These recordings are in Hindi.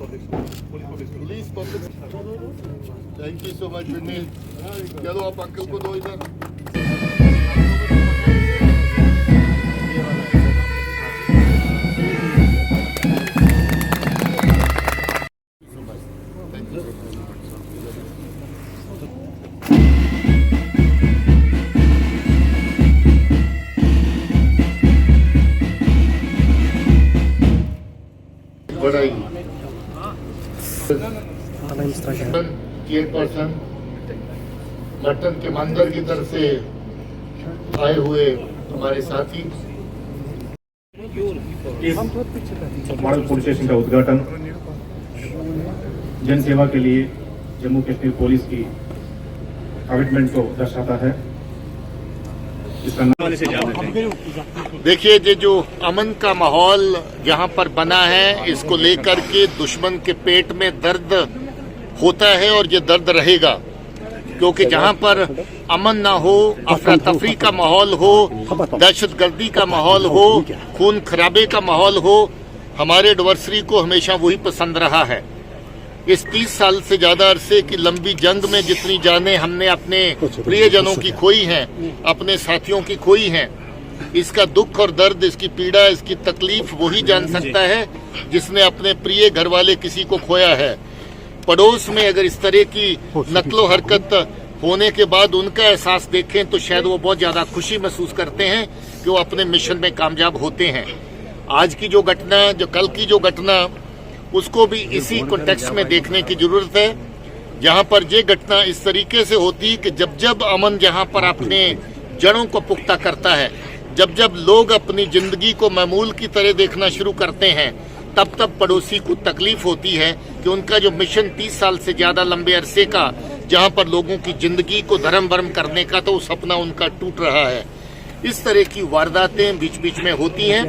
Police public. Thank you so much Vineel. चलो आप अंकल को दो इधर। बड़ाई चेयरपर्सन मटन के मंदिर की तरफ से आए हुए हमारे साथी। इस मॉडल पुलिस स्टेशन का उद्घाटन जन सेवा के लिए जम्मू कश्मीर पुलिस की कमिटमेंट को दर्शाता है। इसका देखिए, ये जो अमन का माहौल यहाँ पर बना है, इसको लेकर के दुश्मन के पेट में दर्द होता है और ये दर्द रहेगा, क्योंकि जहाँ पर अमन ना हो, अफरा तफरी का माहौल हो, दहशतगर्दी का माहौल हो, खून खराबे का माहौल हो, हमारे एडवर्सरी को हमेशा वही पसंद रहा है। इस 30 साल से ज्यादा अरसे की लंबी जंग में जितनी जानें हमने अपने प्रियजनों की खोई हैं, अपने साथियों की खोई हैं, इसका दुख और दर्द, इसकी पीड़ा, इसकी तकलीफ वही जान सकता है जिसने अपने प्रिय घरवाले किसी को खोया है। पड़ोस में अगर इस तरह की नकलो हरकत होने के बाद उनका एहसास देखें तो शायद वो बहुत ज्यादा खुशी महसूस करते हैं कि वो अपने मिशन में कामयाब होते हैं। आज की जो घटना, जो कल की जो घटना, उसको भी इसी कॉन्टेक्स्ट में देखने की जरूरत है, जहां पर ये घटना इस तरीके से होती कि जब जब अमन जहां पर अपने जड़ों को पुख्ता करता है, जब जब लोग अपनी जिंदगी को मामूल की तरह देखना शुरू करते हैं, तब तब पड़ोसी को तकलीफ होती है कि उनका जो मिशन 30 साल से ज्यादा लंबे अरसे का, जहां पर लोगों की जिंदगी को धर्म भरम करने का, तो वो सपना उनका टूट रहा है। इस तरह की वारदातें बीच बीच में होती हैं,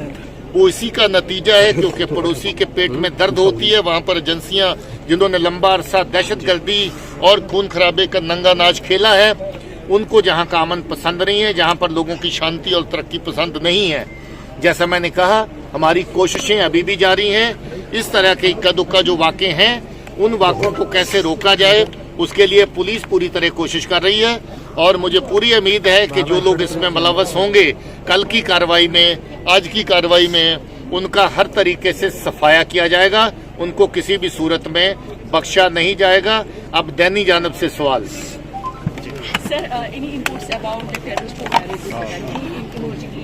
वो इसी का नतीजा है, क्योंकि पड़ोसी के पेट में दर्द होती है। वहां पर एजेंसियां जिन्होंने लंबा अरसा दहशतगर्दी और खून खराबे का नंगा नाच खेला है, उनको जहां का अमन पसंद नहीं है, जहां पर लोगों की शांति और तरक्की पसंद नहीं है। जैसा मैंने कहा, हमारी कोशिशें अभी भी जारी हैं। इस तरह के इक्का दुक्का जो वाक़े हैं, उन वाक़ों को कैसे रोका जाए, उसके लिए पुलिस पूरी तरह कोशिश कर रही है और मुझे पूरी उम्मीद है कि जो लोग इसमें मुलव्वस होंगे, कल की कार्रवाई में, आज की कार्रवाई में, उनका हर तरीके से सफाया किया जाएगा, उनको किसी भी सूरत में बख्शा नहीं जाएगा। अब दैनी जानब से सवाल। Sir, any inputs about the terrorist who married with Pataki in Emoji?